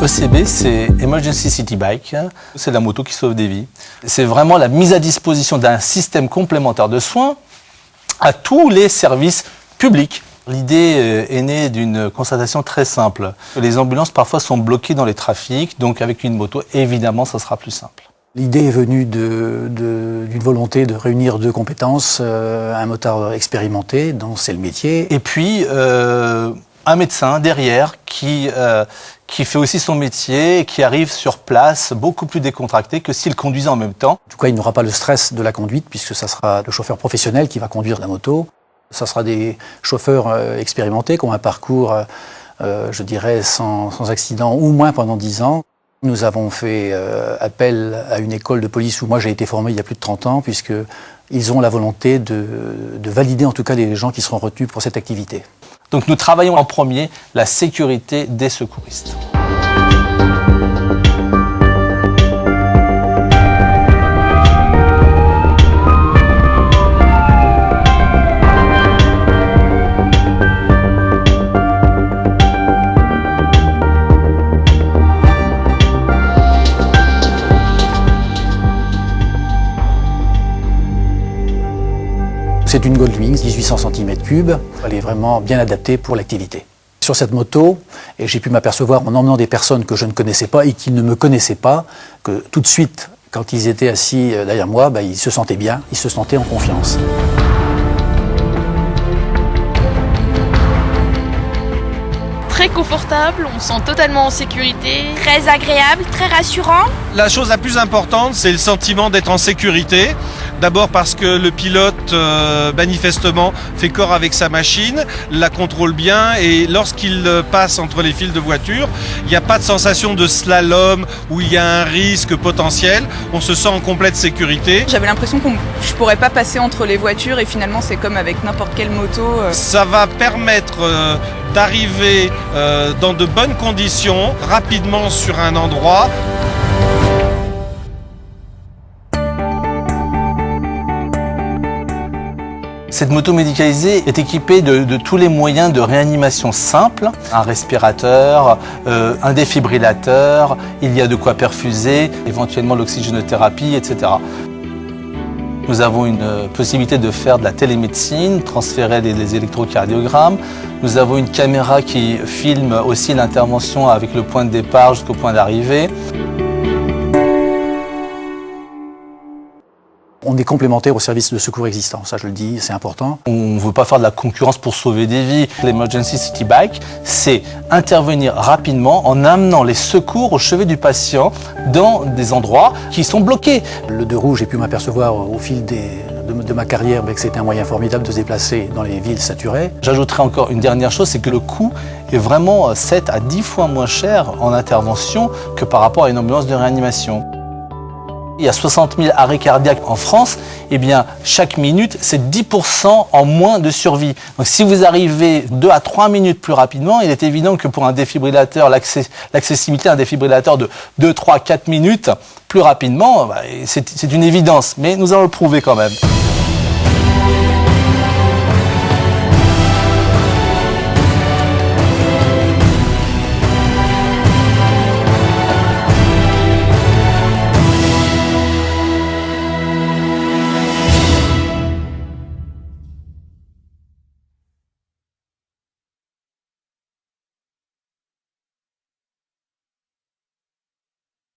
ECB, c'est Emergency City Bike. C'est la moto qui sauve des vies. C'est vraiment la mise à disposition d'un système complémentaire de soins à tous les services publics. L'idée est née d'une constatation très simple. Les ambulances parfois sont bloquées dans les trafics, donc avec une moto, évidemment, ça sera plus simple. L'idée est venue d'une volonté de réunir deux compétences, un motard expérimenté, dont c'est le métier. Et puis, un médecin derrière qui fait aussi son métier et qui arrive sur place beaucoup plus décontracté que s'il conduisait en même temps. En tout cas, il n'aura pas le stress de la conduite puisque ça sera le chauffeur professionnel qui va conduire la moto. Ça sera des chauffeurs expérimentés qui ont un parcours, je dirais, sans accident au moins pendant 10 ans. Nous avons fait appel à une école de police où moi j'ai été formé il y a plus de 30 ans puisqu'ils ont la volonté de valider en tout cas les gens qui seront retenus pour cette activité. Donc nous travaillons en premier la sécurité des secouristes. C'est une Goldwings, 1800 cm3. Elle est vraiment bien adaptée pour l'activité. Sur cette moto, et j'ai pu m'apercevoir en emmenant des personnes que je ne connaissais pas et qui ne me connaissaient pas, que tout de suite, quand ils étaient assis derrière moi, ils se sentaient bien, ils se sentaient en confiance. Très confortable, on se sent totalement en sécurité. Très agréable, très rassurant. La chose la plus importante, c'est le sentiment d'être en sécurité. D'abord parce que le pilote, manifestement, fait corps avec sa machine, la contrôle bien et lorsqu'il passe entre les files de voitures, il n'y a pas de sensation de slalom où il y a un risque potentiel. On se sent en complète sécurité. J'avais l'impression que je ne pourrais pas passer entre les voitures et finalement c'est comme avec n'importe quelle moto. Ça va permettre d'arriver dans de bonnes conditions, rapidement sur un endroit. Cette moto médicalisée est équipée de tous les moyens de réanimation simples. Un respirateur, un défibrillateur, il y a de quoi perfuser, éventuellement l'oxygénothérapie, etc. Nous avons une possibilité de faire de la télémédecine, transférer des électrocardiogrammes. Nous avons une caméra qui filme aussi l'intervention avec le point de départ jusqu'au point d'arrivée. On est complémentaire aux services de secours existants, ça je le dis, c'est important. On ne veut pas faire de la concurrence pour sauver des vies. L'Emergency City Bike, c'est intervenir rapidement en amenant les secours au chevet du patient dans des endroits qui sont bloqués. Le deux roues, j'ai pu m'apercevoir au fil de ma carrière que c'était un moyen formidable de se déplacer dans les villes saturées. J'ajouterai encore une dernière chose, c'est que le coût est vraiment 7 à 10 fois moins cher en intervention que par rapport à une ambulance de réanimation. Il y a 60 000 arrêts cardiaques en France, eh bien, chaque minute, c'est 10% en moins de survie. Donc, si vous arrivez 2 à 3 minutes plus rapidement, il est évident que pour un défibrillateur, l'accessibilité à un défibrillateur de 2, 3, 4 minutes plus rapidement, c'est une évidence. Mais nous allons le prouver quand même.